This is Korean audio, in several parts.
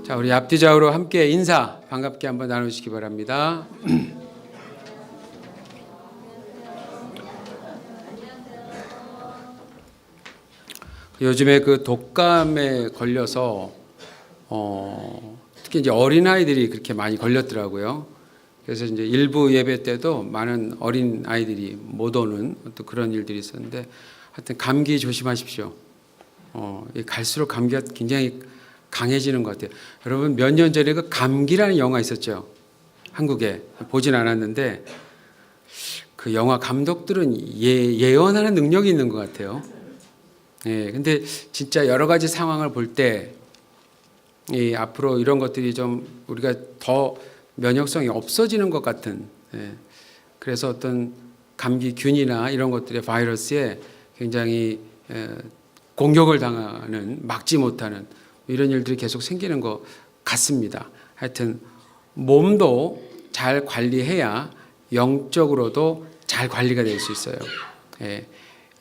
자, 우리 앞뒤 좌우로 함께 인사 반갑게 한번 나누시기 바랍니다. 요즘에 그 독감에 걸려서 특히 이제 어린아이들이 그렇게 많이 걸렸더라고요. 그래서 이제 일부 예배 때도 많은 어린 아이들이 못 오는 또 그런 일들이 있었는데, 하여튼 감기 조심하십시오. 갈수록 감기가 굉장히 강해지는 것 같아요. 여러분, 몇 년 전에 그 감기라는 영화 있었죠. 한국에 보진 않았는데 그 영화 감독들은 예언하는 능력이 있는 것 같아요. 근데 진짜 여러 가지 상황을 볼 때 앞으로 이런 것들이 좀 우리가 더 면역성이 없어지는 것 같은, 그래서 어떤 감기균이나 이런 것들의 바이러스에 굉장히 공격을 당하는, 막지 못하는 이런 일들이 계속 생기는 것 같습니다. 하여튼 몸도 잘 관리해야 영적으로도 잘 관리가 될 수 있어요.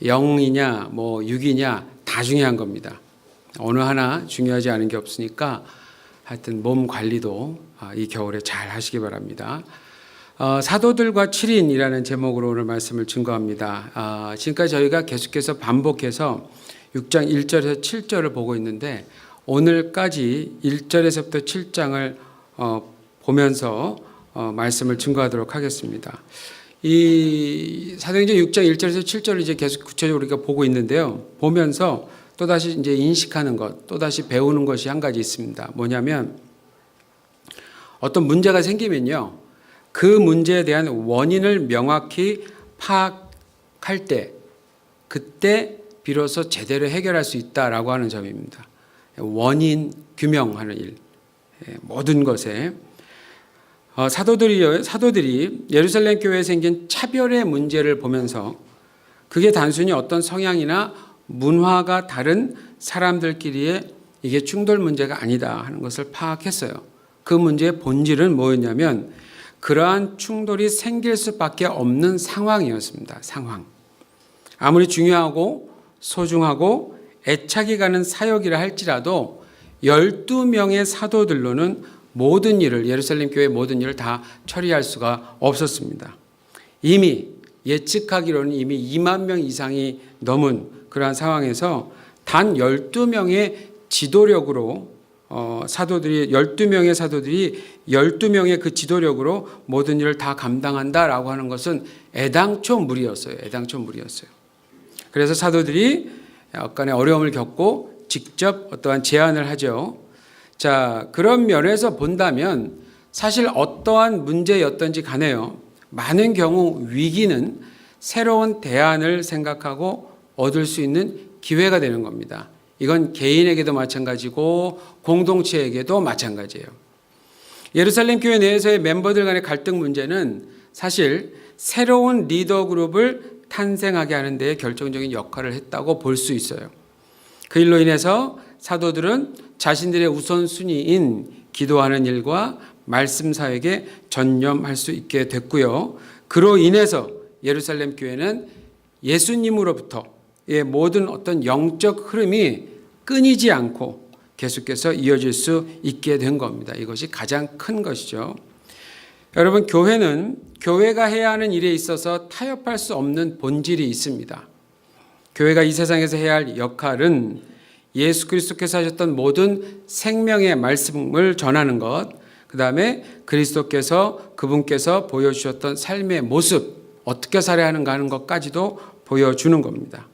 영이냐 뭐 육이냐 다 중요한 겁니다. 어느 하나 중요하지 않은 게 없으니까 하여튼 몸 관리도 이 겨울에 잘 하시기 바랍니다. 사도들과 7인이라는 제목으로 오늘 말씀을 증거합니다. 지금까지 저희가 계속해서 반복해서 6장 1절에서 7절을 보고 있는데, 오늘까지 1절에서부터 7장을 보면서 말씀을 증거하도록 하겠습니다. 이 사도행전 6장 1절에서 7절을 이제 계속 구체적으로 우리가 보고 있는데요. 보면서 또다시 이제 인식하는 것, 또다시 배우는 것이 한 가지 있습니다. 뭐냐면, 어떤 문제가 생기면요, 그 문제에 대한 원인을 명확히 파악할 때, 그때 비로소 제대로 해결할 수 있다라고 하는 점입니다. 원인 규명하는 일, 모든 것에. 사도들이 예루살렘 교회에 생긴 차별의 문제를 보면서 그게 단순히 어떤 성향이나 문화가 다른 사람들끼리의 이게 충돌 문제가 아니다 하는 것을 파악했어요. 그 문제의 본질은 뭐였냐면, 그러한 충돌이 생길 수밖에 없는 상황이었습니다. 상황. 아무리 중요하고 소중하고 애착이 가는 사역이라 할지라도 12명의 사도들로는 모든 일을, 예루살렘 교회의 모든 일을 다 처리할 수가 없었습니다. 이미 예측하기로는 이미 2만 명 이상이 넘은 그러한 상황에서 단 12명의 지도력으로 사도들이 12명의 사도들이 12명의 그 지도력으로 모든 일을 다 감당한다라고 하는 것은 애당초 무리였어요. 애당초 무리였어요. 그래서 사도들이 약간의 어려움을 겪고 직접 어떠한 제안을 하죠. 자, 그런 면에서 본다면 사실 어떠한 문제였던지 간에요, 많은 경우 위기는 새로운 대안을 생각하고 얻을 수 있는 기회가 되는 겁니다. 이건 개인에게도 마찬가지고 공동체에게도 마찬가지예요. 예루살렘 교회 내에서의 멤버들 간의 갈등 문제는 사실 새로운 리더 그룹을 탄생하게 하는 데 결정적인 역할을 했다고 볼 수 있어요. 그 일로 인해서 사도들은 자신들의 우선순위인 기도하는 일과 말씀 사역에 전념할 수 있게 됐고요. 그로 인해서 예루살렘 교회는 예수님으로부터의 모든 어떤 영적 흐름이 끊이지 않고 계속해서 이어질 수 있게 된 겁니다. 이것이 가장 큰 것이죠. 여러분, 교회가 해야 하는 일에 있어서 타협할 수 없는 본질이 있습니다. 교회가 이 세상에서 해야 할 역할은 예수 그리스도께서 하셨던 모든 생명의 말씀을 전하는 것, 그 다음에 그리스도께서 그분께서 보여주셨던 삶의 모습, 어떻게 살아야 하는가 하는 것까지도 보여주는 겁니다.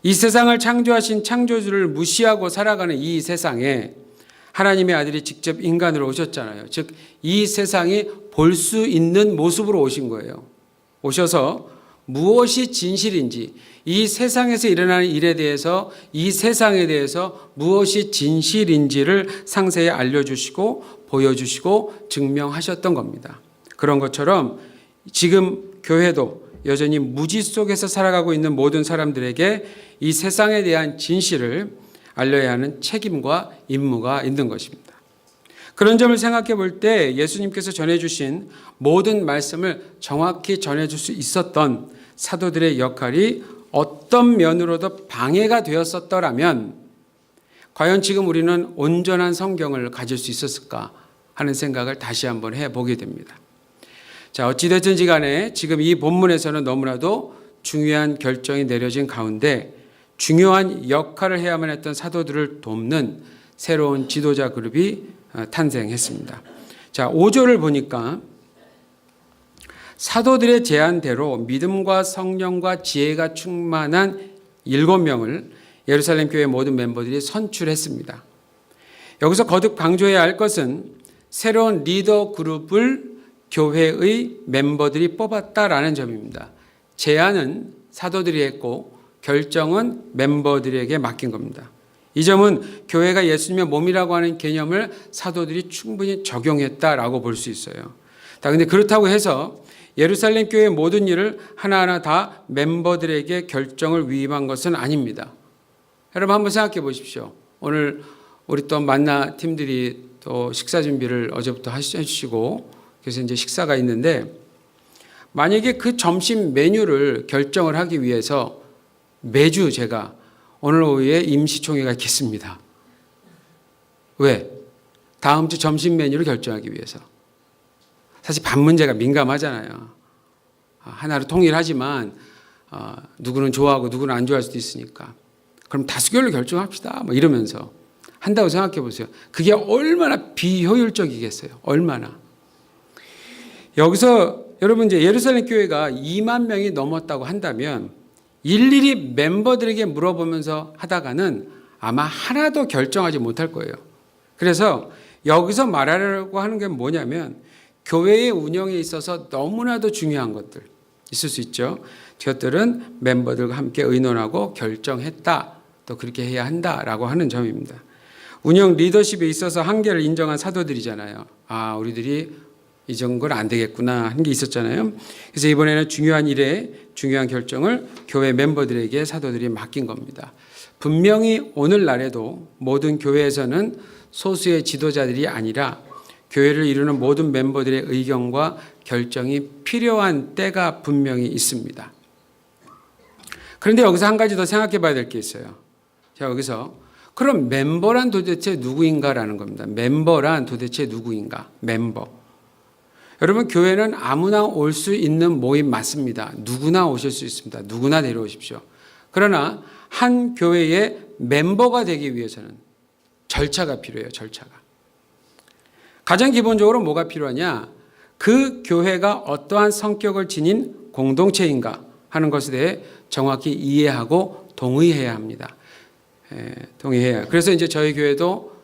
이 세상을 창조하신 창조주를 무시하고 살아가는 이 세상에 하나님의 아들이 직접 인간으로 오셨잖아요. 즉, 이 세상이 볼 수 있는 모습으로 오신 거예요. 오셔서 무엇이 진실인지, 이 세상에서 일어나는 일에 대해서, 이 세상에 대해서 무엇이 진실인지를 상세히 알려주시고 보여주시고 증명하셨던 겁니다. 그런 것처럼 지금 교회도 여전히 무지 속에서 살아가고 있는 모든 사람들에게 이 세상에 대한 진실을 알려야 하는 책임과 임무가 있는 것입니다. 그런 점을 생각해 볼 때 예수님께서 전해주신 모든 말씀을 정확히 전해줄 수 있었던 사도들의 역할이 어떤 면으로도 방해가 되었었더라면 과연 지금 우리는 온전한 성경을 가질 수 있었을까 하는 생각을 다시 한번 해보게 됩니다. 자, 어찌됐든지 간에 지금 이 본문에서는 너무나도 중요한 결정이 내려진 가운데 중요한 역할을 해야만 했던 사도들을 돕는 새로운 지도자 그룹이 탄생했습니다. 자, 5절을 보니까 사도들의 제안대로 믿음과 성령과 지혜가 충만한 7명을 예루살렘 교회 모든 멤버들이 선출했습니다. 여기서 거듭 강조해야 할 것은 새로운 리더 그룹을 교회의 멤버들이 뽑았다라는 점입니다. 제안은 사도들이 했고 결정은 멤버들에게 맡긴 겁니다. 이 점은 교회가 예수님의 몸이라고 하는 개념을 사도들이 충분히 적용했다라고 볼 수 있어요. 그런데 그렇다고 해서 예루살렘 교회의 모든 일을 하나하나 다 멤버들에게 결정을 위임한 것은 아닙니다. 여러분 한번 생각해 보십시오. 오늘 우리 또 만나 팀들이 또 식사 준비를 어제부터 해주시고 그래서 이제 식사가 있는데 만약에 그 점심 메뉴를 결정을 하기 위해서 매주 제가 오늘 오후에 임시총회가 있겠습니다. 왜? 다음 주 점심 메뉴를 결정하기 위해서. 사실 밥 문제가 민감하잖아요. 하나로 통일하지만 누구는 좋아하고 누구는 안 좋아할 수도 있으니까. 그럼 다수결로 결정합시다. 뭐 이러면서 한다고 생각해 보세요. 그게 얼마나 비효율적이겠어요. 얼마나. 여기서 여러분 이제 예루살렘 교회가 2만 명이 넘었다고 한다면 일일이 멤버들에게 물어보면서 하다가는 아마 하나도 결정하지 못할 거예요. 그래서 여기서 말하려고 하는 게 뭐냐면 교회의 운영에 있어서 너무나도 중요한 것들 있을 수 있죠. 그것들은 멤버들과 함께 의논하고 결정했다. 또 그렇게 해야 한다라고 하는 점입니다. 운영 리더십에 있어서 한계를 인정한 사도들이잖아요. 우리들이 이 정도는 안 되겠구나 하는 게 있었잖아요. 그래서 이번에는 중요한 일에 중요한 결정을 교회 멤버들에게 사도들이 맡긴 겁니다. 분명히 오늘날에도 모든 교회에서는 소수의 지도자들이 아니라 교회를 이루는 모든 멤버들의 의견과 결정이 필요한 때가 분명히 있습니다. 그런데 여기서 한 가지 더 생각해 봐야 될 게 있어요. 자, 여기서 그럼 멤버란 도대체 누구인가라는 겁니다. 멤버란 도대체 누구인가? 멤버. 여러분 교회는 아무나 올 수 있는 모임 맞습니다. 누구나 오실 수 있습니다. 누구나 데려오십시오. 그러나 한 교회의 멤버가 되기 위해서는 절차가 필요해요. 절차가. 가장 기본적으로 뭐가 필요하냐? 그 교회가 어떠한 성격을 지닌 공동체인가 하는 것에 대해 정확히 이해하고 동의해야 합니다. 동의해요. 그래서 이제 저희 교회도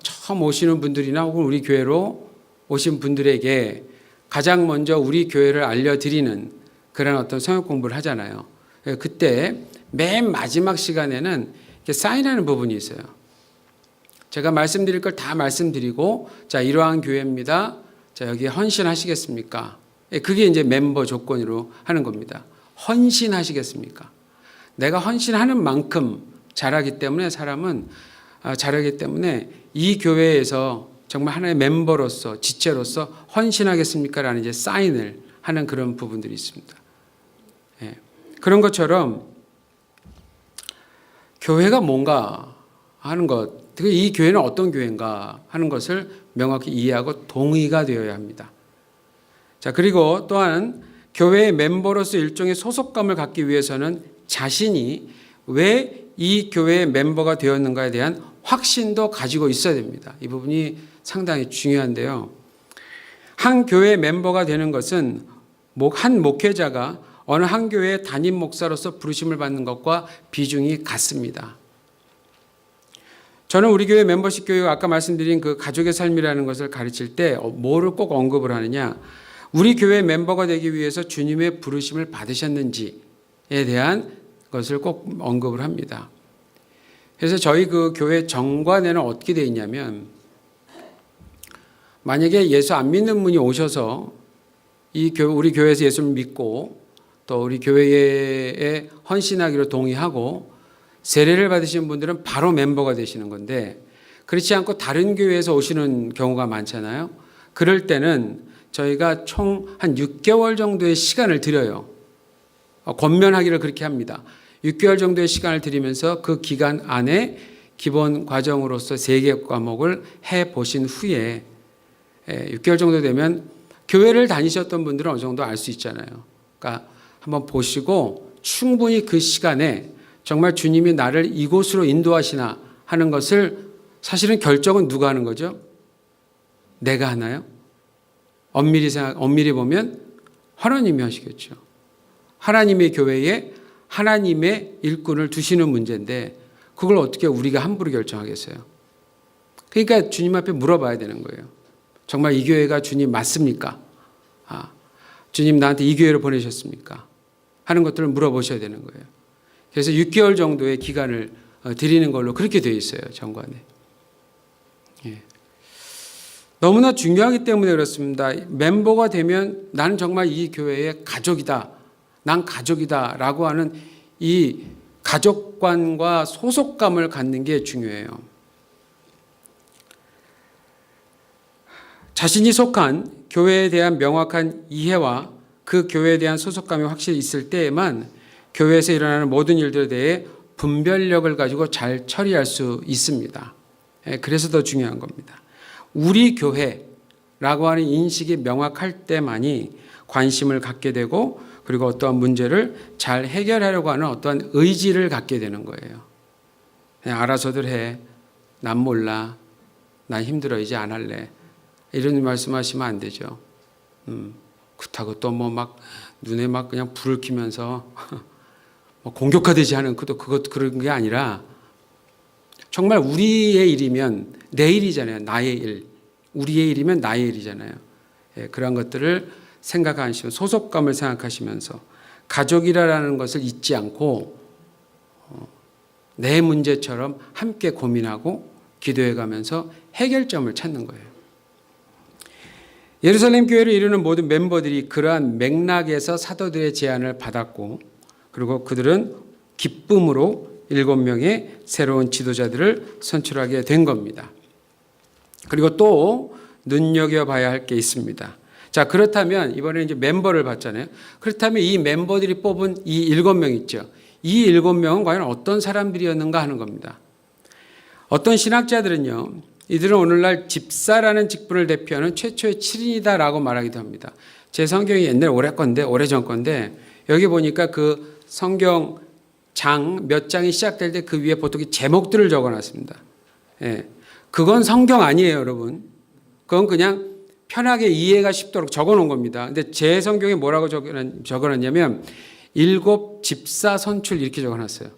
처음 오시는 분들이나 혹은 우리 교회로 오신 분들에게 가장 먼저 우리 교회를 알려드리는 그런 어떤 성역 공부를 하잖아요. 그때 맨 마지막 시간에는 사인하는 부분이 있어요. 제가 말씀드릴 걸 다 말씀드리고, 자, 이러한 교회입니다. 자, 여기에 헌신하시겠습니까? 그게 이제 멤버 조건으로 하는 겁니다. 헌신하시겠습니까? 내가 헌신하는 만큼 잘하기 때문에 사람은 잘하기 때문에 이 교회에서 정말 하나의 멤버로서 지체로서 헌신하겠습니까? 라는 이제 사인을 하는 그런 부분들이 있습니다. 그런 것처럼 교회가 뭔가 하는 것, 이 교회는 어떤 교회인가 하는 것을 명확히 이해하고 동의가 되어야 합니다. 자, 그리고 또한 교회의 멤버로서 일종의 소속감을 갖기 위해서는 자신이 왜 이 교회의 멤버가 되었는가에 대한 확신도 가지고 있어야 됩니다. 이 부분이 상당히 중요한데요. 한 교회의 멤버가 되는 것은 한 목회자가 어느 한 교회의 담임 목사로서 부르심을 받는 것과 비중이 같습니다. 저는 우리 교회 멤버십 교육 아까 말씀드린 그 가족의 삶이라는 것을 가르칠 때 뭐를 꼭 언급을 하느냐, 우리 교회 멤버가 되기 위해서 주님의 부르심을 받으셨는지에 대한 것을 꼭 언급을 합니다. 그래서 저희 그 교회 정관에는 어떻게 되어 있냐면, 만약에 예수 안 믿는 분이 오셔서 우리 교회에서 예수를 믿고 또 우리 교회에 헌신하기로 동의하고 세례를 받으신 분들은 바로 멤버가 되시는 건데, 그렇지 않고 다른 교회에서 오시는 경우가 많잖아요. 그럴 때는 저희가 총 한 6개월 정도의 시간을 드려요. 권면하기를 그렇게 합니다. 6개월 정도의 시간을 드리면서 그 기간 안에 기본 과정으로서 3개 과목을 해보신 후에 6개월 정도 되면 교회를 다니셨던 분들은 어느 정도 알 수 있잖아요. 그러니까 한번 보시고 충분히 그 시간에 정말 주님이 나를 이곳으로 인도하시나 하는 것을 사실은 결정은 누가 하는 거죠? 내가 하나요? 엄밀히 보면 하나님이 하시겠죠. 하나님의 교회에 하나님의 일꾼을 두시는 문제인데 그걸 어떻게 우리가 함부로 결정하겠어요? 그러니까 주님 앞에 물어봐야 되는 거예요. 정말 이 교회가 주님 맞습니까? 주님 나한테 이 교회를 보내셨습니까? 하는 것들을 물어보셔야 되는 거예요. 그래서 6개월 정도의 기간을 드리는 걸로 그렇게 되어 있어요. 정관에. 예. 너무나 중요하기 때문에 그렇습니다. 멤버가 되면 나는 정말 이 교회의 가족이다. 난 가족이다. 라고 하는 이 가족관과 소속감을 갖는 게 중요해요. 자신이 속한 교회에 대한 명확한 이해와 그 교회에 대한 소속감이 확실히 있을 때에만 교회에서 일어나는 모든 일들에 대해 분별력을 가지고 잘 처리할 수 있습니다. 그래서 더 중요한 겁니다. 우리 교회라고 하는 인식이 명확할 때만이 관심을 갖게 되고 그리고 어떠한 문제를 잘 해결하려고 하는 어떠한 의지를 갖게 되는 거예요. 그냥 알아서들 해. 난 몰라. 난 힘들어. 이제 안 할래. 이런 말씀하시면 안 되죠. 그렇다고 또 뭐 막 눈에 막 그냥 불을 켜면서 뭐 공격하듯이 하는 그것 그런 게 아니라 정말 우리의 일이면 내 일이잖아요. 나의 일. 우리의 일이면 나의 일이잖아요. 예, 그런 것들을 생각하시면 소속감을 생각하시면서 가족이라는 것을 잊지 않고 내 문제처럼 함께 고민하고 기도해 가면서 해결점을 찾는 거예요. 예루살렘 교회를 이루는 모든 멤버들이 그러한 맥락에서 사도들의 제안을 받았고 그리고 그들은 기쁨으로 7명의 새로운 지도자들을 선출하게 된 겁니다. 그리고 또 눈여겨봐야 할 게 있습니다. 자, 그렇다면 이번에 이제 멤버를 봤잖아요. 그렇다면 이 멤버들이 뽑은 이 7명 있죠. 이 7명은 과연 어떤 사람들이었는가 하는 겁니다. 어떤 신학자들은요. 이들은 오늘날 집사라는 직분을 대표하는 최초의 7인이다라고 말하기도 합니다. 제 성경이 옛날 오래전 건데 여기 보니까 그 성경 장 몇 장이 시작될 때 그 위에 보통 제목들을 적어놨습니다. 예, 그건 성경 아니에요, 여러분. 그건 그냥 편하게 이해가 쉽도록 적어놓은 겁니다. 근데 제 성경에 뭐라고 적어놨냐면 7 집사 선출 이렇게 적어놨어요.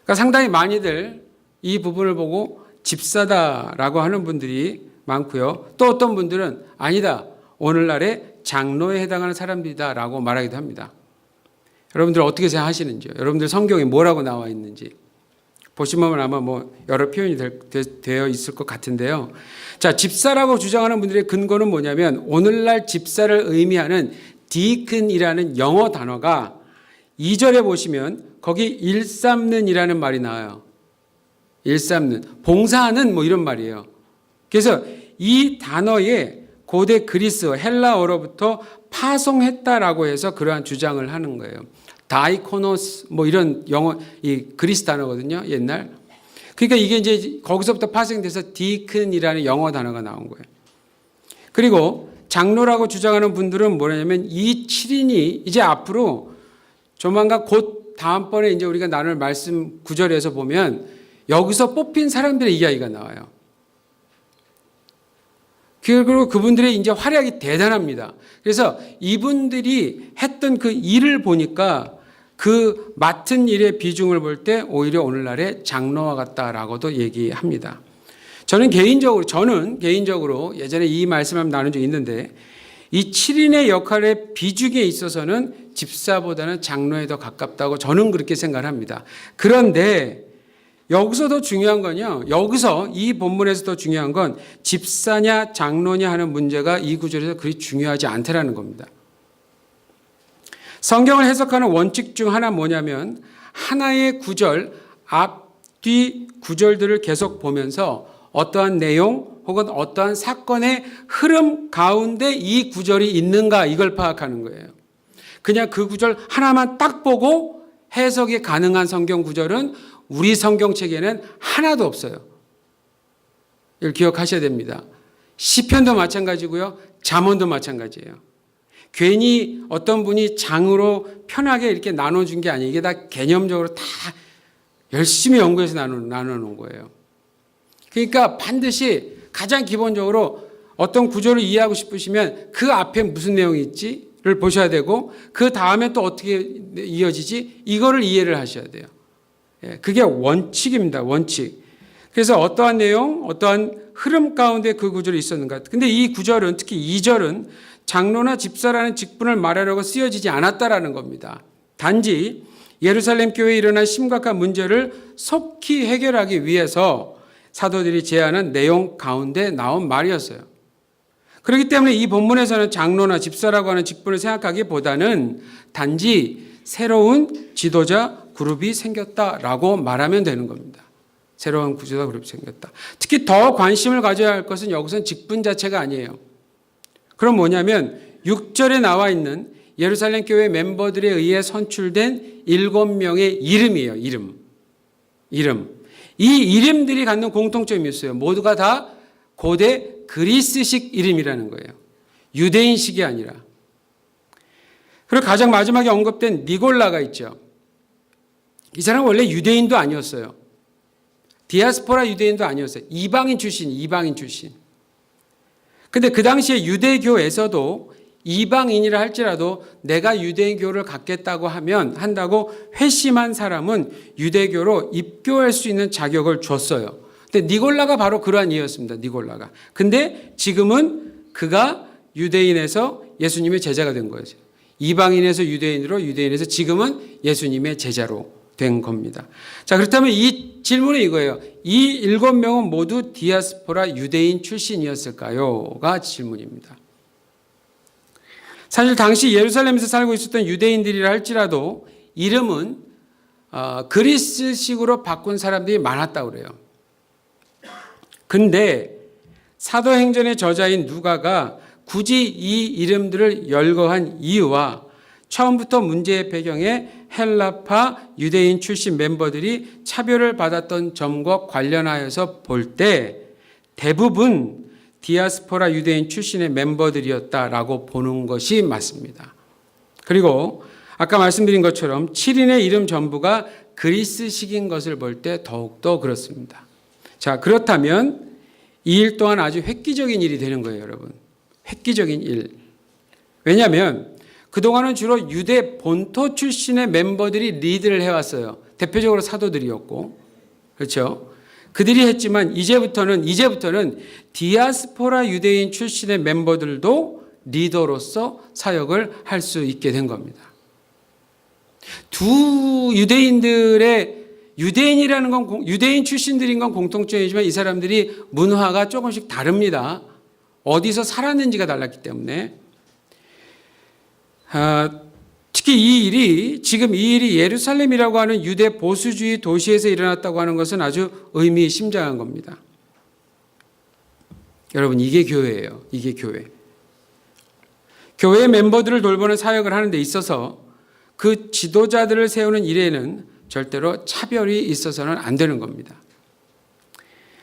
그러니까 상당히 많이들 이 부분을 보고 집사다라고 하는 분들이 많고요. 또 어떤 분들은 아니다. 오늘날의 장로에 해당하는 사람들이다라고 말하기도 합니다. 여러분들 어떻게 생각하시는지요? 여러분들 성경에 뭐라고 나와 있는지 보시면 아마 뭐 여러 표현이 되어 있을 것 같은데요. 자, 집사라고 주장하는 분들의 근거는 뭐냐면 오늘날 집사를 의미하는 디큰이라는 영어 단어가 2절에 보시면 거기 일삼는이라는 말이 나와요. 일삼는, 봉사하는 뭐 이런 말이에요. 그래서 이 단어에 고대 그리스 헬라어로부터 파송했다라고 해서 그러한 주장을 하는 거예요. 다이코노스 뭐 이런 영어 이 그리스 단어거든요. 옛날. 그러니까 이게 이제 거기서부터 파생돼서 디큰이라는 영어 단어가 나온 거예요. 그리고 장로라고 주장하는 분들은 뭐냐면 이 7인이 이제 앞으로 조만간 곧 다음번에 이제 우리가 나눌 말씀 9절에서 보면 여기서 뽑힌 사람들의 이야기가 나와요. 그리고 그분들의 이제 활약이 대단합니다. 그래서 이분들이 했던 그 일을 보니까 그 맡은 일의 비중을 볼 때 오히려 오늘날의 장로와 같다라고도 얘기합니다. 저는 개인적으로 예전에 이 말씀을 나눈 적이 있는데 이 7인의 역할의 비중에 있어서는 집사보다는 장로에 더 가깝다고 저는 그렇게 생각을 합니다. 그런데 여기서 더 중요한 건요. 여기서 이 본문에서 더 중요한 건 집사냐 장로냐 하는 문제가 이 구절에서 그리 중요하지 않다라는 겁니다. 성경을 해석하는 원칙 중 하나 뭐냐면 하나의 구절 앞뒤 구절들을 계속 보면서 어떠한 내용 혹은 어떠한 사건의 흐름 가운데 이 구절이 있는가 이걸 파악하는 거예요. 그냥 그 구절 하나만 딱 보고 해석이 가능한 성경 구절은 우리 성경책에는 하나도 없어요. 이걸 기억하셔야 됩니다. 시편도 마찬가지고요. 잠언도 마찬가지예요. 괜히 어떤 분이 장으로 편하게 이렇게 나눠준 게 아니에요. 이게 다 개념적으로 다 열심히 연구해서 나눠놓은 거예요. 그러니까 반드시 가장 기본적으로 어떤 구조를 이해하고 싶으시면 그 앞에 무슨 내용이 있지를 보셔야 되고 그 다음에 또 어떻게 이어지지 이거를 이해를 하셔야 돼요. 그게 원칙입니다. 원칙. 그래서 어떠한 내용, 어떠한 흐름 가운데 그 구절이 있었는가. 근데 이 구절은 특히 2절은 장로나 집사라는 직분을 말하려고 쓰여지지 않았다라는 겁니다. 단지 예루살렘 교회에 일어난 심각한 문제를 속히 해결하기 위해서 사도들이 제안한 내용 가운데 나온 말이었어요. 그렇기 때문에 이 본문에서는 장로나 집사라고 하는 직분을 생각하기보다는 단지 새로운 지도자 그룹이 생겼다라고 말하면 되는 겁니다. 새로운 지도자 그룹이 생겼다. 특히 더 관심을 가져야 할 것은 여기서는 직분 자체가 아니에요. 그럼 뭐냐면 6절에 나와 있는 예루살렘 교회 멤버들에 의해 선출된 7명의 이름이에요. 이름. 이 이름들이 갖는 공통점이 있어요. 모두가 다 고대 그리스식 이름이라는 거예요. 유대인식이 아니라. 그리고 가장 마지막에 언급된 니골라가 있죠. 이 사람은 원래 유대인도 아니었어요. 디아스포라 유대인도 아니었어요. 이방인 출신. 근데 그 당시에 유대교에서도 이방인이라 할지라도 내가 유대교를 갖겠다고 한다고 회심한 사람은 유대교로 입교할 수 있는 자격을 줬어요. 근데 니골라가 바로 그러한 이유였습니다. 니골라가. 근데 지금은 그가 유대인에서 예수님의 제자가 된 거예요. 이방인에서 유대인으로, 유대인에서 지금은 예수님의 제자로 된 겁니다. 자, 그렇다면 이 질문은 이거예요. 이 7명은 모두 디아스포라 유대인 출신이었을까요?가 질문입니다. 사실 당시 예루살렘에서 살고 있었던 유대인들이라 할지라도 이름은 그리스식으로 바꾼 사람들이 많았다고 그래요. 근데 사도행전의 저자인 누가가 굳이 이 이름들을 열거한 이유와 처음부터 문제의 배경에 헬라파 유대인 출신 멤버들이 차별을 받았던 점과 관련하여서 볼 때 대부분 디아스포라 유대인 출신의 멤버들이었다라고 보는 것이 맞습니다. 그리고 아까 말씀드린 것처럼 7인의 이름 전부가 그리스식인 것을 볼 때 더욱더 그렇습니다. 자, 그렇다면 이 일 또한 아주 획기적인 일이 되는 거예요, 여러분. 획기적인 일. 왜냐하면 그동안은 주로 유대 본토 출신의 멤버들이 리드를 해왔어요. 대표적으로 사도들이었고. 그렇죠? 그들이 했지만 이제부터는 디아스포라 유대인 출신의 멤버들도 리더로서 사역을 할 수 있게 된 겁니다. 두 유대인들의 유대인이라는 건 유대인 출신들인 건 공통점이지만 이 사람들이 문화가 조금씩 다릅니다. 어디서 살았는지가 달랐기 때문에. 특히 지금 이 일이 예루살렘이라고 하는 유대 보수주의 도시에서 일어났다고 하는 것은 아주 의미심장한 겁니다. 여러분, 이게 교회예요. 이게 교회. 교회의 멤버들을 돌보는 사역을 하는 데 있어서 그 지도자들을 세우는 일에는 절대로 차별이 있어서는 안 되는 겁니다.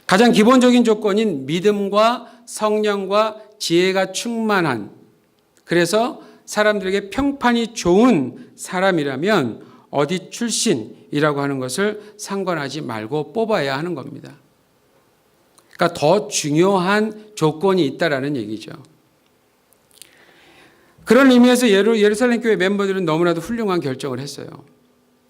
가장 기본적인 조건인 믿음과 성령과 지혜가 충만한, 그래서 사람들에게 평판이 좋은 사람이라면 어디 출신이라고 하는 것을 상관하지 말고 뽑아야 하는 겁니다. 그러니까 더 중요한 조건이 있다라는 얘기죠. 그런 의미에서 예루살렘 교회 멤버들은 너무나도 훌륭한 결정을 했어요.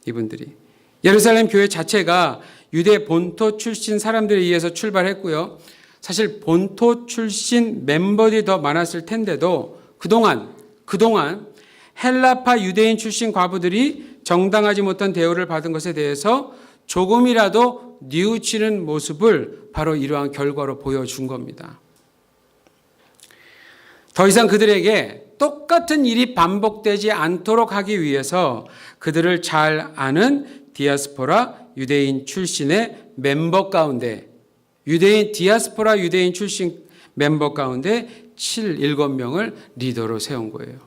이분들이. 예루살렘 교회 자체가 유대 본토 출신 사람들에 의해서 출발했고요. 사실 본토 출신 멤버들이 더 많았을 텐데도 그동안 헬라파 유대인 출신 과부들이 정당하지 못한 대우를 받은 것에 대해서 조금이라도 뉘우치는 모습을 바로 이러한 결과로 보여준 겁니다. 더 이상 그들에게 똑같은 일이 반복되지 않도록 하기 위해서 그들을 잘 아는 디아스포라 유대인 출신의 멤버 가운데 디아스포라 유대인 출신 멤버 가운데 7명을 리더로 세운 거예요.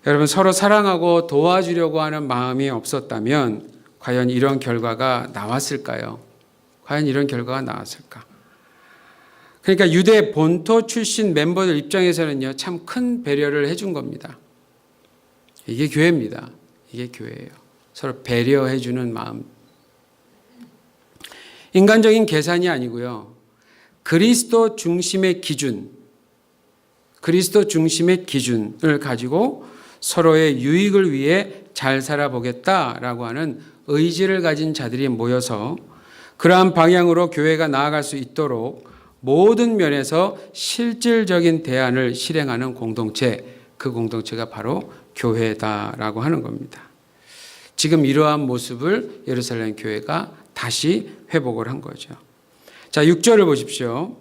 여러분, 서로 사랑하고 도와주려고 하는 마음이 없었다면 과연 이런 결과가 나왔을까요? 과연 이런 결과가 나왔을까? 그러니까 유대 본토 출신 멤버들 입장에서는요, 참 큰 배려를 해준 겁니다. 이게 교회입니다. 이게 교회예요. 서로 배려해주는 마음. 인간적인 계산이 아니고요. 그리스도 중심의 기준, 그리스도 중심의 기준을 가지고 서로의 유익을 위해 잘 살아보겠다라고 하는 의지를 가진 자들이 모여서 그러한 방향으로 교회가 나아갈 수 있도록 모든 면에서 실질적인 대안을 실행하는 공동체, 그 공동체가 바로 교회다라고 하는 겁니다. 지금 이러한 모습을 예루살렘 교회가 다시 회복을 한 거죠. 자, 6절을 보십시오.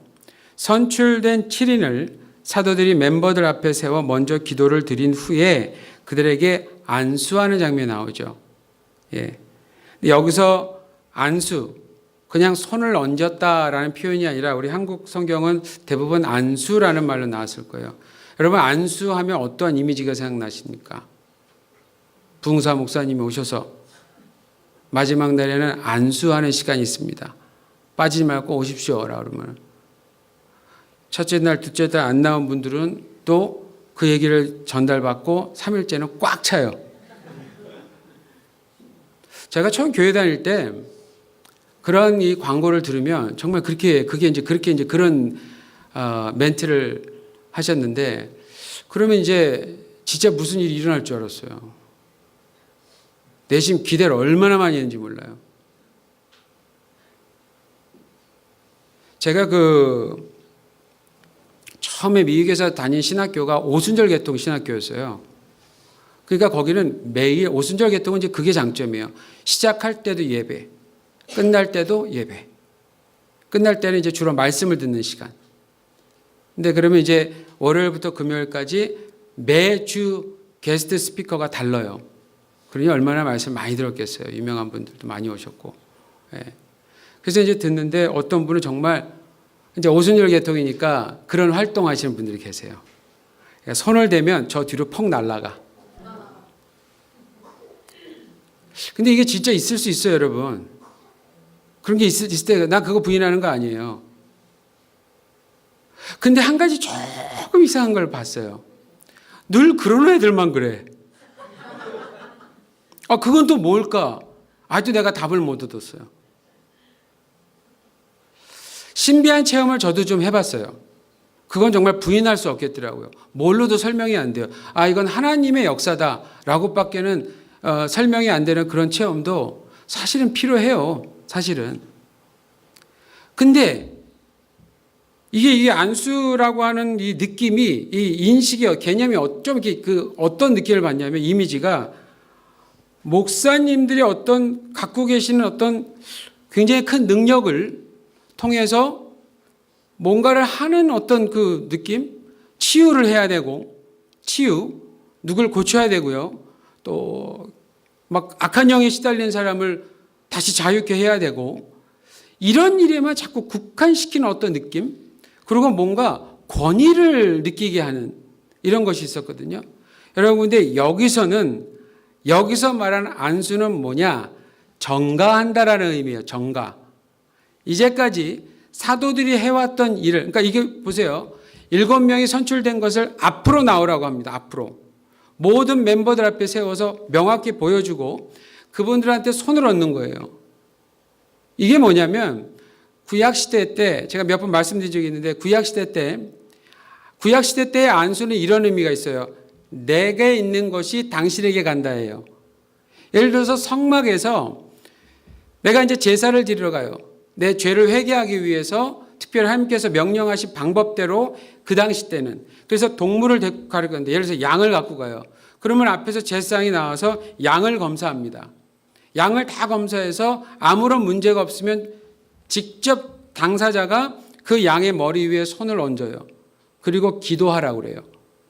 선출된 7인을 사도들이 멤버들 앞에 세워 먼저 기도를 드린 후에 그들에게 안수하는 장면이 나오죠. 예. 여기서 안수, 그냥 손을 얹었다라는 표현이 아니라 우리 한국 성경은 대부분 안수라는 말로 나왔을 거예요. 여러분, 안수하면 어떠한 이미지가 생각나십니까? 부흥사 목사님이 오셔서 마지막 날에는 안수하는 시간이 있습니다. 빠지지 말고 오십시오라 그러면 첫째 날, 둘째 날 안 나온 분들은 또 그 얘기를 전달받고 3일째는 꽉 차요. 제가 처음 교회 다닐 때 그런 이 광고를 들으면 정말 그렇게 그런 멘트를 하셨는데 그러면 이제 진짜 무슨 일이 일어날 줄 알았어요. 내심 기대를 얼마나 많이 했는지 몰라요. 제가 처음에 미국에서 다닌 신학교가 오순절 개통 신학교였어요. 그러니까 거기는 매일 오순절 개통은 이제 그게 장점이에요. 시작할 때도 예배, 끝날 때도 예배. 끝날 때는 이제 주로 말씀을 듣는 시간. 근데 그러면 이제 월요일부터 금요일까지 매주 게스트 스피커가 달라요. 그러니 얼마나 말씀 많이 들었겠어요. 유명한 분들도 많이 오셨고. 예. 그래서 이제 듣는데 어떤 분은 정말 이제 오순절 개통이니까 그런 활동하시는 분들이 계세요. 그러니까 손을 대면 저 뒤로 퍽 날아가. 근데 이게 진짜 있을 수 있어요, 여러분. 그런 게 있을 때, 나 그거 부인하는 거 아니에요. 근데 한 가지 조금 이상한 걸 봤어요. 늘 그런 애들만 그래. 그건 또 뭘까? 아직도 내가 답을 못 얻었어요. 신비한 체험을 저도 좀 해봤어요. 그건 정말 부인할 수 없겠더라고요. 뭘로도 설명이 안 돼요. 이건 하나님의 역사다라고밖에는 설명이 안 되는 그런 체험도 사실은 필요해요. 사실은. 근데 이게 안수라고 하는 이 느낌이, 이 인식이, 개념이 좀 이렇게 어떤 느낌을 받냐면 이미지가 목사님들이 갖고 계시는 어떤 굉장히 큰 능력을 통해서 뭔가를 하는 어떤 그 느낌? 치유를 해야 되고, 누굴 고쳐야 되고요. 또 막 악한 영에 시달린 사람을 다시 자유케 해야 되고, 이런 일에만 자꾸 국한시키는 어떤 느낌? 그리고 뭔가 권위를 느끼게 하는 이런 것이 있었거든요. 여러분, 근데 여기서 말하는 안수는 뭐냐? 전가한다라는 의미예요. 전가. 이제까지 사도들이 해왔던 일을, 그러니까 이게 보세요. 7명이 선출된 것을 앞으로 나오라고 합니다. 앞으로. 모든 멤버들 앞에 세워서 명확히 보여주고 그분들한테 손을 얹는 거예요. 이게 뭐냐면 구약시대 때, 제가 몇 번 말씀드린 적이 있는데 구약시대 때의 안수는 이런 의미가 있어요. 내게 있는 것이 당신에게 간다예요. 예를 들어서 성막에서 내가 이제 제사를 드리러 가요. 내 죄를 회개하기 위해서 특별히 하나님께서 명령하신 방법대로 그 당시 때는 그래서 동물을 데리고 가려고 하는데 예를 들어서 양을 갖고 가요. 그러면 앞에서 제사장이 나와서 양을 검사합니다. 양을 다 검사해서 아무런 문제가 없으면 직접 당사자가 그 양의 머리 위에 손을 얹어요. 그리고 기도하라고 그래요.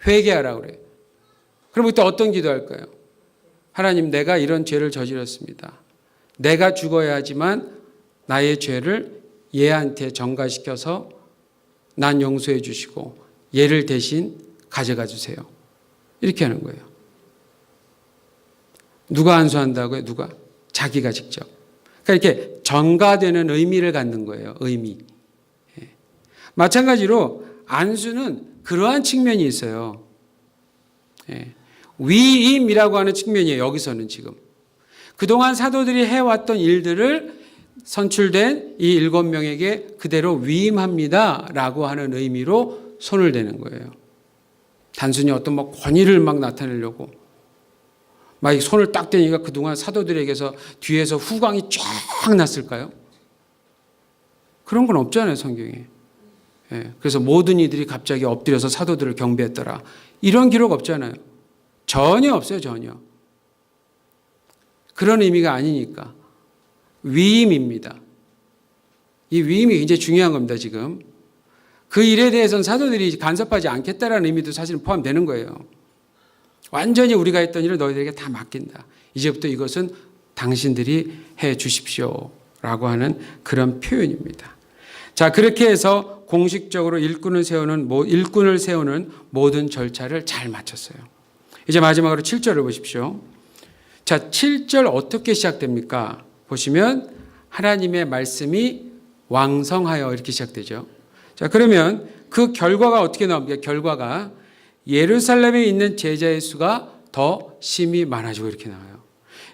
회개하라고 그래요. 그럼 그때 어떤 기도할까요? 하나님, 내가 이런 죄를 저질렀습니다. 내가 죽어야 하지만 나의 죄를 얘한테 전가시켜서 난 용서해 주시고 얘를 대신 가져가 주세요. 이렇게 하는 거예요. 누가 안수한다고요? 누가? 자기가 직접. 그러니까 이렇게 전가되는 의미를 갖는 거예요. 의미. 마찬가지로 안수는 그러한 측면이 있어요. 위임이라고 하는 측면이에요. 여기서는 지금. 그동안 사도들이 해왔던 일들을 선출된 이 7명에게 그대로 위임합니다 라고 하는 의미로 손을 대는 거예요. 단순히 어떤 뭐 권위를 막 나타내려고 막 손을 딱 대니까 그동안 사도들에게서 뒤에서 후광이 쫙 났을까요? 그런 건 없잖아요, 성경에. 그래서 모든 이들이 갑자기 엎드려서 사도들을 경배했더라. 이런 기록 없잖아요. 전혀 없어요, 전혀. 그런 의미가 아니니까. 위임입니다. 이 위임이 굉장히 중요한 겁니다, 지금. 그 일에 대해서는 사도들이 간섭하지 않겠다라는 의미도 사실은 포함되는 거예요. 완전히 우리가 했던 일을 너희들에게 다 맡긴다. 이제부터 이것은 당신들이 해 주십시오. 라고 하는 그런 표현입니다. 자, 그렇게 해서 공식적으로 일꾼을 세우는 모든 절차를 잘 마쳤어요. 이제 마지막으로 7절을 보십시오. 자, 7절 어떻게 시작됩니까? 보시면 하나님의 말씀이 왕성하여 이렇게 시작되죠. 자, 그러면 그 결과가 어떻게 나옵니까? 결과가 예루살렘에 있는 제자의 수가 더 심히 많아지고 이렇게 나와요.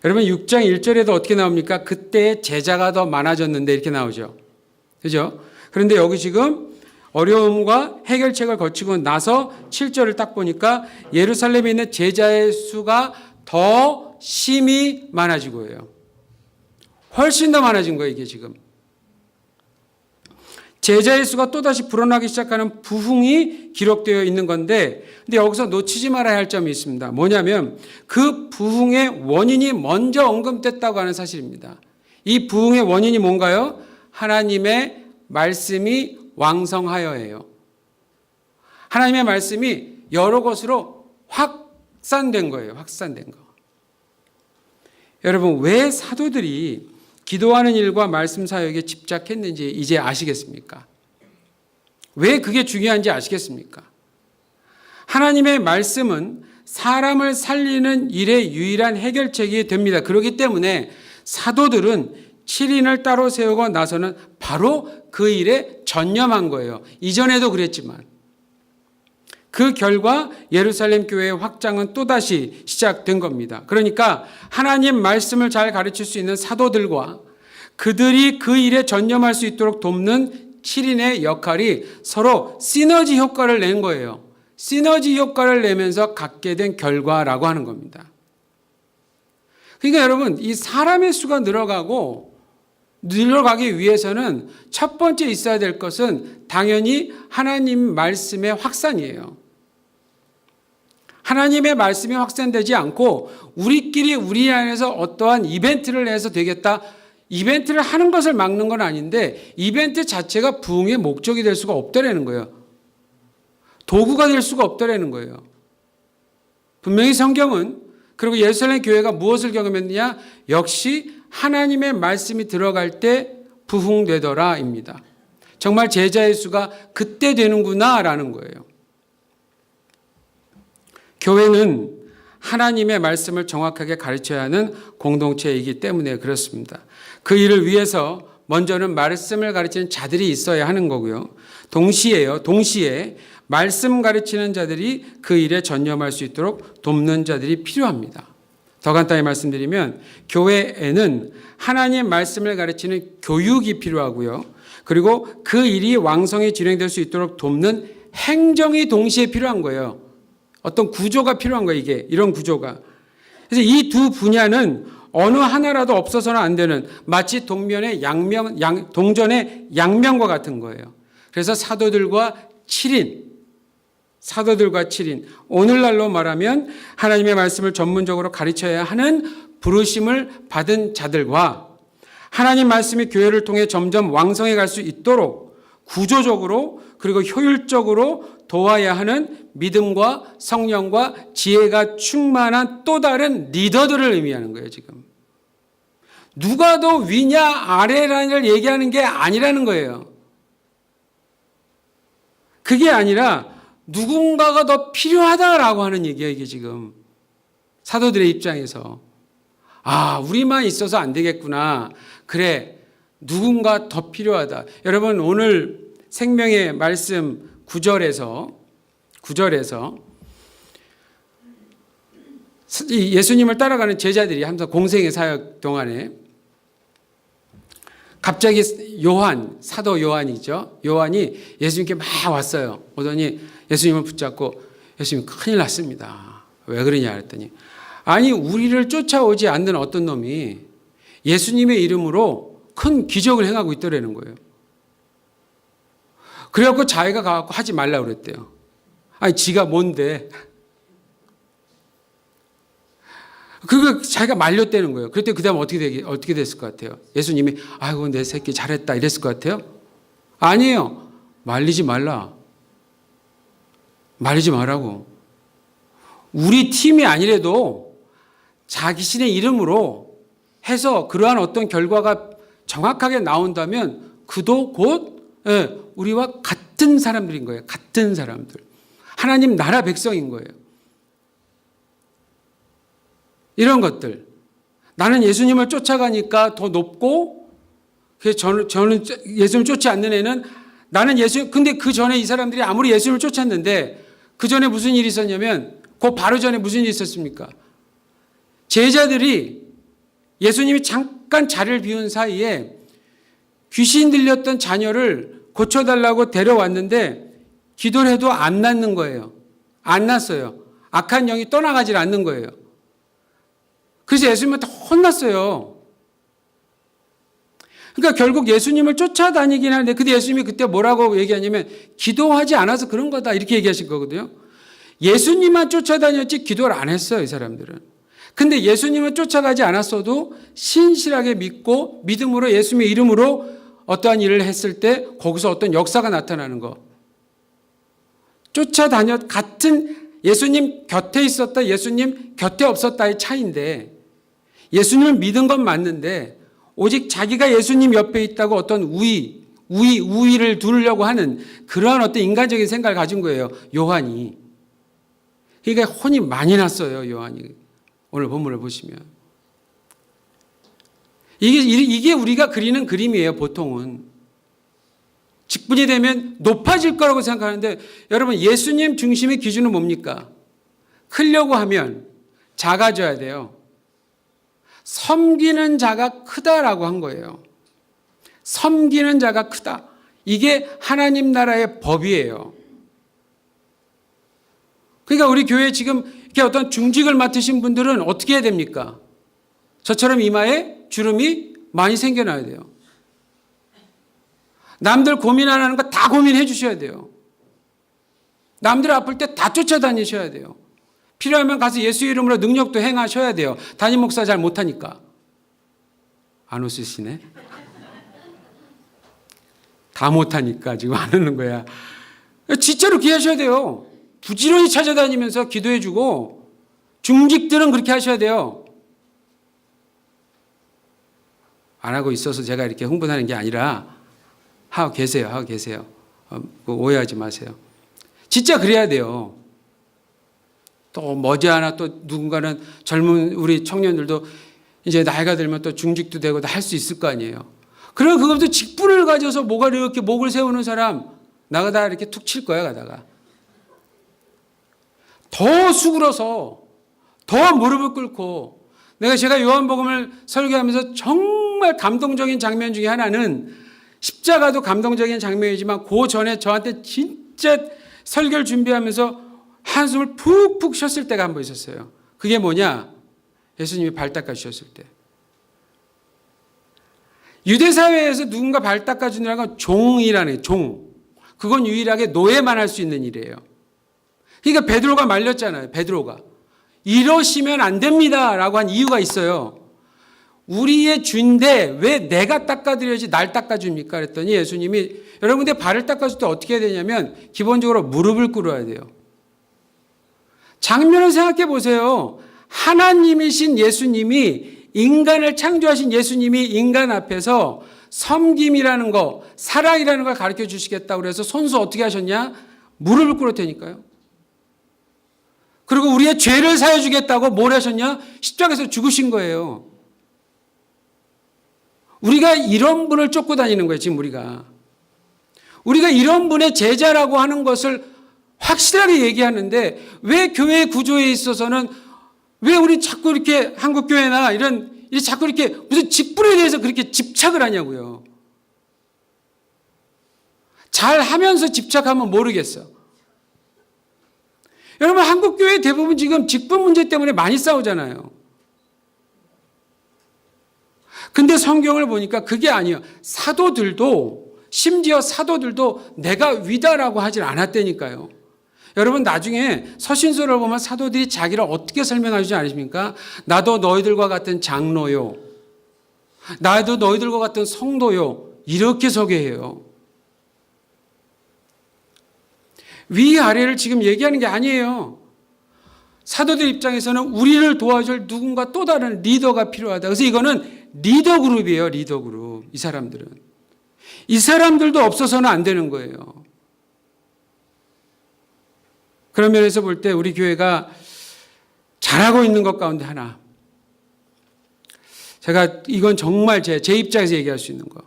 여러분 6장 1절에도 어떻게 나옵니까? 그때 제자가 더 많아졌는데 이렇게 나오죠. 그죠? 그런데 여기 지금 어려움과 해결책을 거치고 나서 7절을 딱 보니까 예루살렘에 있는 제자의 수가 더 심히 많아지고 해요. 훨씬 더 많아진 거예요, 이게 지금. 제자의 수가 또다시 불어나기 시작하는 부흥이 기록되어 있는 건데, 근데 여기서 놓치지 말아야 할 점이 있습니다. 뭐냐면 그 부흥의 원인이 먼저 언급됐다고 하는 사실입니다. 이 부흥의 원인이 뭔가요? 하나님의 말씀이 왕성하여예요. 하나님의 말씀이 여러 곳으로 확산된 거예요. 확산된 거. 여러분, 왜 사도들이 기도하는 일과 말씀 사역에 집착했는지 이제 아시겠습니까? 왜 그게 중요한지 아시겠습니까? 하나님의 말씀은 사람을 살리는 일의 유일한 해결책이 됩니다. 그렇기 때문에 사도들은 7인을 따로 세우고 나서는 바로 그 일에 전념한 거예요. 이전에도 그랬지만. 그 결과 예루살렘 교회의 확장은 또다시 시작된 겁니다. 그러니까 하나님 말씀을 잘 가르칠 수 있는 사도들과 그들이 그 일에 전념할 수 있도록 돕는 7인의 역할이 서로 시너지 효과를 낸 거예요. 시너지 효과를 내면서 갖게 된 결과라고 하는 겁니다. 그러니까 여러분, 이 사람의 수가 늘어가기 위해서는 첫 번째 있어야 될 것은 당연히 하나님 말씀의 확산이에요. 하나님의 말씀이 확산되지 않고 우리끼리 우리 안에서 어떠한 이벤트를 해서 되겠다. 이벤트를 하는 것을 막는 건 아닌데 이벤트 자체가 부흥의 목적이 될 수가 없다라는 거예요. 도구가 될 수가 없다라는 거예요. 분명히 성경은 그리고 예루살렘 교회가 무엇을 경험했느냐? 역시 하나님의 말씀이 들어갈 때 부흥되더라입니다. 정말 제자의 수가 그때 되는구나라는 거예요. 교회는 하나님의 말씀을 정확하게 가르쳐야 하는 공동체이기 때문에 그렇습니다. 그 일을 위해서 먼저는 말씀을 가르치는 자들이 있어야 하는 거고요. 동시에 말씀 가르치는 자들이 그 일에 전념할 수 있도록 돕는 자들이 필요합니다. 더 간단히 말씀드리면 교회에는 하나님의 말씀을 가르치는 교육이 필요하고요. 그리고 그 일이 왕성히 진행될 수 있도록 돕는 행정이 동시에 필요한 거예요. 어떤 구조가 필요한 거예요, 이게. 이런 구조가. 그래서 이 두 분야는 어느 하나라도 없어서는 안 되는 마치 동전의 양면과 같은 거예요. 그래서 사도들과 7인, 오늘날로 말하면 하나님의 말씀을 전문적으로 가르쳐야 하는 부르심을 받은 자들과 하나님 말씀이 교회를 통해 점점 왕성해 갈 수 있도록 구조적으로 그리고 효율적으로 도와야 하는 믿음과 성령과 지혜가 충만한 또 다른 리더들을 의미하는 거예요, 지금. 누가 더 위냐 아래라는 걸 얘기하는 게 아니라는 거예요. 그게 아니라 누군가가 더 필요하다라고 하는 얘기예요, 이게 지금. 사도들의 입장에서. 아, 우리만 있어서 안 되겠구나. 그래, 누군가 더 필요하다. 여러분, 오늘 생명의 말씀 9절에서 예수님을 따라가는 제자들이 항상 공생의 사역 동안에 갑자기 사도 요한이죠. 요한이 예수님께 막 왔어요. 오더니 예수님을 붙잡고 예수님 큰일 났습니다. 왜 그러냐 그랬더니 아니 우리를 쫓아오지 않는 어떤 놈이 예수님의 이름으로 큰 기적을 행하고 있더라는 거예요. 그래갖고 자기가 가갖고 하지 말라고 그랬대요. 아니 지가 뭔데. 그거 자기가 말렸다는 거예요. 그랬더니 그 다음 어떻게 됐을 것 같아요? 예수님이 아이고 내 새끼 잘했다 이랬을 것 같아요? 아니에요. 말리지 말라. 말리지 말라고. 우리 팀이 아니래도 자기신의 이름으로 해서 그러한 어떤 결과가 정확하게 나온다면 그도 곧 우리와 같은 사람들인 거예요. 같은 사람들. 하나님 나라 백성인 거예요. 이런 것들. 나는 예수님을 쫓아가니까 더 높고, 저는 예수님을 쫓지 않는 애는 나는 근데 그 전에 이 사람들이 아무리 예수님을 쫓았는데 그 전에 무슨 일이 있었냐면 그 바로 전에 무슨 일이 있었습니까? 제자들이 예수님이 잠깐 자리를 비운 사이에 귀신 들렸던 자녀를 고쳐달라고 데려왔는데 기도를 해도 안 낫는 거예요. 안 낫어요. 악한 영이 떠나가질 않는 거예요. 그래서 예수님한테 혼났어요. 그러니까 결국 예수님을 쫓아다니긴 하는데 근데 예수님이 그때 뭐라고 얘기하냐면 기도하지 않아서 그런 거다 이렇게 얘기하신 거거든요. 예수님만 쫓아다녔지 기도를 안 했어요. 이 사람들은. 근데 예수님을 쫓아가지 않았어도 신실하게 믿고 믿음으로 예수님의 이름으로 어떠한 일을 했을 때 거기서 어떤 역사가 나타나는 거. 같은 예수님 곁에 있었다 예수님 곁에 없었다의 차이인데 예수님을 믿은 건 맞는데 오직 자기가 예수님 옆에 있다고 어떤 우위를 두르려고 하는 그러한 어떤 인간적인 생각을 가진 거예요. 요한이. 그러니까 혼이 많이 났어요. 요한이. 오늘 본문을 보시면. 이게 우리가 그리는 그림이에요. 보통은. 직분이 되면 높아질 거라고 생각하는데 여러분 예수님 중심의 기준은 뭡니까? 크려고 하면 작아져야 돼요. 섬기는 자가 크다라고 한 거예요. 섬기는 자가 크다. 이게 하나님 나라의 법이에요. 그러니까 우리 교회에 지금 이렇게 어떤 중직을 맡으신 분들은 어떻게 해야 됩니까? 저처럼 이마에 주름이 많이 생겨나야 돼요. 남들 고민 안 하는 거 다 고민해 주셔야 돼요. 남들 아플 때 다 쫓아다니셔야 돼요. 필요하면 가서 예수 이름으로 능력도 행하셔야 돼요. 담임 목사 잘 못하니까. 안 웃으시네. 다 못하니까 지금 안 하는 거야. 진짜로 기하셔야 돼요. 부지런히 찾아다니면서 기도해주고 중직들은 그렇게 하셔야 돼요. 안 하고 있어서 제가 이렇게 흥분하는 게 아니라 하고 계세요. 오해하지 마세요. 진짜 그래야 돼요. 또 머지않아 또 누군가는 젊은 우리 청년들도 이제 나이가 들면 또 중직도 되고 다 할 수 있을 거 아니에요. 그러면 그것도 직분을 가져서 이렇게 목을 세우는 사람 나가다 이렇게 툭 칠 거야 가다가. 더 수그러서 더 무릎을 꿇고 제가 요한복음을 설교하면서 정말 감동적인 장면 중에 하나는 십자가도 감동적인 장면이지만 그 전에 저한테 진짜 설교를 준비하면서 한숨을 푹푹 쉬었을 때가 한 번 있었어요. 그게 뭐냐? 예수님이 발 닦아주셨을 때. 유대사회에서 누군가 발 닦아주느라는 건 종이라는 종. 그건 유일하게 노예만 할 수 있는 일이에요. 그러니까 베드로가 말렸잖아요. 베드로가. 이러시면 안 됩니다 라고 한 이유가 있어요. 우리의 주인데 왜 내가 닦아드려야지 날 닦아줍니까? 그랬더니 예수님이 여러분들 발을 닦아줄 때 어떻게 해야 되냐면 기본적으로 무릎을 꿇어야 돼요. 장면을 생각해 보세요. 하나님이신 예수님이 인간을 창조하신 예수님이 인간 앞에서 섬김이라는 거 사랑이라는 걸 가르쳐 주시겠다고 그래서 손수 어떻게 하셨냐? 무릎을 꿇었다니까요. 그리고 우리의 죄를 사해 주겠다고 뭘 하셨냐? 십자가에서 죽으신 거예요. 우리가 이런 분을 쫓고 다니는 거예요, 지금 우리가. 우리가 이런 분의 제자라고 하는 것을 확실하게 얘기하는데 왜 교회 구조에 있어서는 왜 우리 자꾸 이렇게 한국교회나 자꾸 이렇게 무슨 직분에 대해서 그렇게 집착을 하냐고요. 잘 하면서 집착하면 모르겠어. 여러분, 한국교회 대부분 지금 직분 문제 때문에 많이 싸우잖아요. 근데 성경을 보니까 그게 아니에요. 심지어 사도들도 내가 위다라고 하질 않았다니까요. 여러분, 나중에 서신서를 보면 사도들이 자기를 어떻게 설명하지 않으십니까? 나도 너희들과 같은 장로요. 나도 너희들과 같은 성도요. 이렇게 소개해요. 위아래를 지금 얘기하는 게 아니에요. 사도들 입장에서는 우리를 도와줄 누군가 또 다른 리더가 필요하다. 그래서 이거는 리더 그룹이에요. 리더 그룹. 이 사람들은. 이 사람들도 없어서는 안 되는 거예요. 그런 면에서 볼 때 우리 교회가 잘하고 있는 것 가운데 하나. 제가 이건 정말 제 입장에서 얘기할 수 있는 거.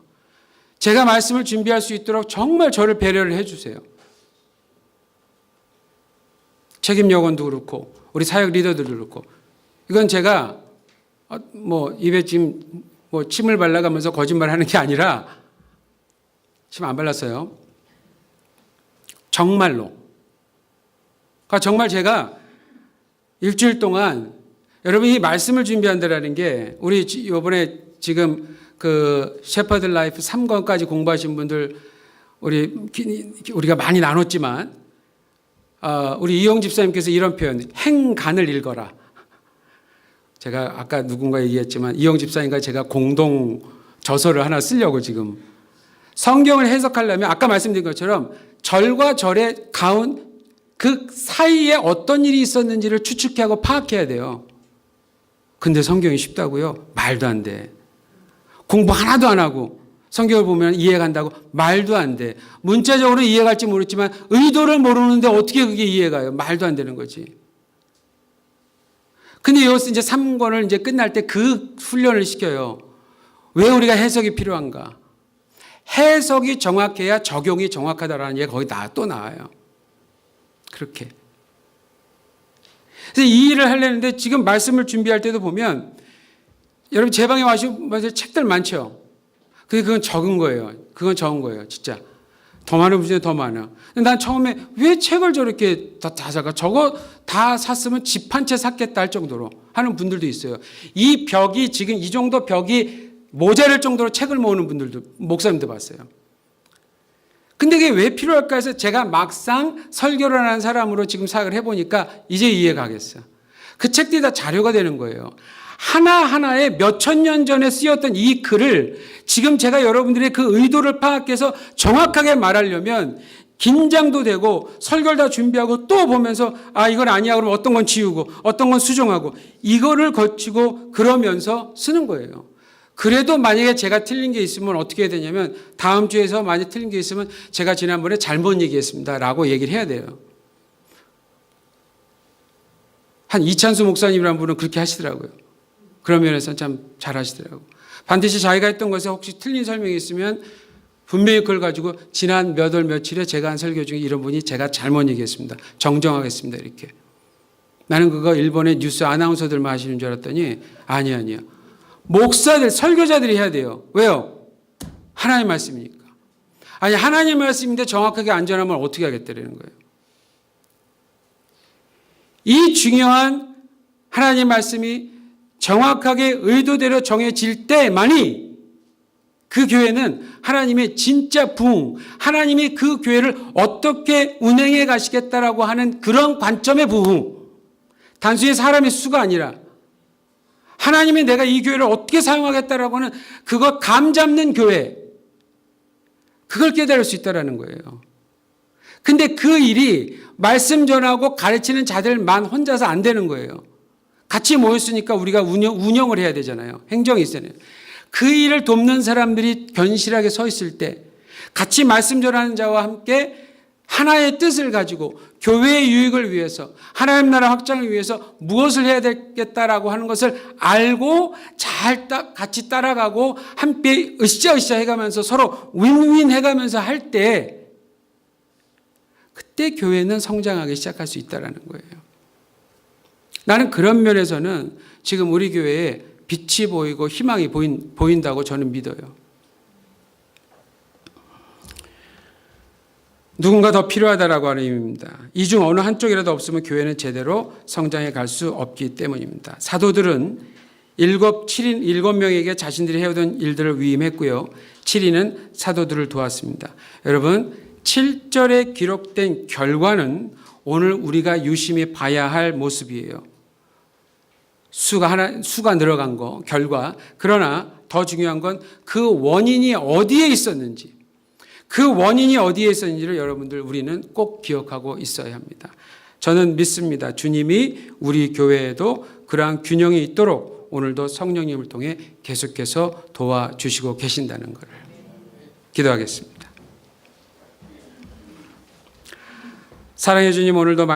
제가 말씀을 준비할 수 있도록 정말 저를 배려를 해 주세요. 책임 여건도 그렇고 우리 사역 리더들도 그렇고 이건 제가 입에 지금 침을 발라가면서 거짓말하는 게 아니라 침 안 발랐어요. 정말로. 그러니까 정말 제가 일주일 동안 여러분이 말씀을 준비한다라는 게 우리 이번에 지금 그 셰퍼드 라이프 3권까지 공부하신 분들 우리가 많이 나눴지만 우리 이용 집사님께서 이런 표현, 행간을 읽어라. 제가 아까 누군가 얘기했지만 이용 집사님과 제가 공동 저서를 하나 쓰려고 지금 성경을 해석하려면 아까 말씀드린 것처럼 절과 절의 가운 그 사이에 어떤 일이 있었는지를 추측하고 파악해야 돼요. 근데 성경이 쉽다고요? 말도 안 돼. 공부 하나도 안 하고 성경을 보면 이해간다고? 말도 안 돼. 문자적으로 이해갈지 모르지만 의도를 모르는데 어떻게 그게 이해가요? 말도 안 되는 거지. 근데 여기서 이제 3권을 이제 끝날 때 그 훈련을 시켜요. 왜 우리가 해석이 필요한가? 해석이 정확해야 적용이 정확하다라는 얘기가 거기 또 나와요. 그렇게. 그래서 이 일을 하려는데 지금 말씀을 준비할 때도 보면 여러분 제 방에 와서 책들 많죠. 근데 그건 적은 거예요. 그건 적은 거예요. 진짜. 더 많은 분이 더 많아. 근데 난 처음에 왜 책을 저렇게 다 사가? 저거 다 샀으면 집 한 채 샀겠다 할 정도로 하는 분들도 있어요. 이 벽이 지금 이 정도 벽이 모자랄 정도로 책을 모으는 분들도 목사님도 봤어요. 근데 그게 왜 필요할까 해서 제가 막상 설교를 하는 사람으로 지금 생각을 해보니까 이제 이해가 가겠어요. 그 책들이 다 자료가 되는 거예요. 하나하나에 몇천 년 전에 쓰였던 이 글을 지금 제가 여러분들의 그 의도를 파악해서 정확하게 말하려면 긴장도 되고 설교를 다 준비하고 또 보면서 이건 아니야 그러면 어떤 건 지우고 어떤 건 수정하고 이거를 거치고 그러면서 쓰는 거예요. 그래도 만약에 제가 틀린 게 있으면 어떻게 해야 되냐면 다음 주에서 만약 틀린 게 있으면 제가 지난번에 잘못 얘기했습니다 라고 얘기를 해야 돼요. 한 이찬수 목사님이라는 분은 그렇게 하시더라고요. 그런 면에서 참 잘하시더라고요. 반드시 자기가 했던 것에 혹시 틀린 설명이 있으면 분명히 그걸 가지고 지난 몇 월 며칠에 제가 한 설교 중에 이런 분이 제가 잘못 얘기했습니다. 정정하겠습니다. 이렇게. 나는 그거 일본의 뉴스 아나운서들만 하시는 줄 알았더니 아니요. 목사들, 설교자들이 해야 돼요. 왜요? 하나님 말씀이니까. 아니 하나님 말씀인데 정확하게 안 전하면 어떻게 하겠다는 거예요. 이 중요한 하나님 말씀이 정확하게 의도대로 정해질 때만이 그 교회는 하나님의 진짜 부흥, 하나님이 그 교회를 어떻게 운행해 가시겠다라고 하는 그런 관점의 부흥, 단순히 사람의 수가 아니라 하나님이 내가 이 교회를 어떻게 사용하겠다라고 하는 그거 감 잡는 교회, 그걸 깨달을 수 있다는 거예요. 근데 그 일이 말씀 전하고 가르치는 자들만 혼자서 안 되는 거예요. 같이 모였으니까 우리가 운영을 해야 되잖아요. 행정이 있어야 돼요. 그 일을 돕는 사람들이 견실하게 서 있을 때 같이 말씀 전하는 자와 함께 하나의 뜻을 가지고 교회의 유익을 위해서 하나님 나라 확장을 위해서 무엇을 해야 되겠다라고 하는 것을 알고 잘 같이 따라가고 함께 으쌰으쌰 해가면서 서로 윈윈 해가면서 할 때 그때 교회는 성장하기 시작할 수 있다는 거예요. 나는 그런 면에서는 지금 우리 교회에 빛이 보이고 희망이 보인다고 저는 믿어요. 누군가 더 필요하다라고 하는 의미입니다. 이 중 어느 한쪽이라도 없으면 교회는 제대로 성장해 갈 수 없기 때문입니다. 사도들은 7명에게 자신들이 해오던 일들을 위임했고요. 7인은 사도들을 도왔습니다. 여러분, 7절에 기록된 결과는 오늘 우리가 유심히 봐야 할 모습이에요. 수가 늘어간 거, 결과. 그러나 더 중요한 건 그 원인이 어디에 있었는지, 그 원인이 어디에 있었는지를 여러분들 우리는 꼭 기억하고 있어야 합니다. 저는 믿습니다. 주님이 우리 교회에도 그러한 균형이 있도록 오늘도 성령님을 통해 계속해서 도와주시고 계신다는 것을 기도하겠습니다. 사랑해 주님, 오늘도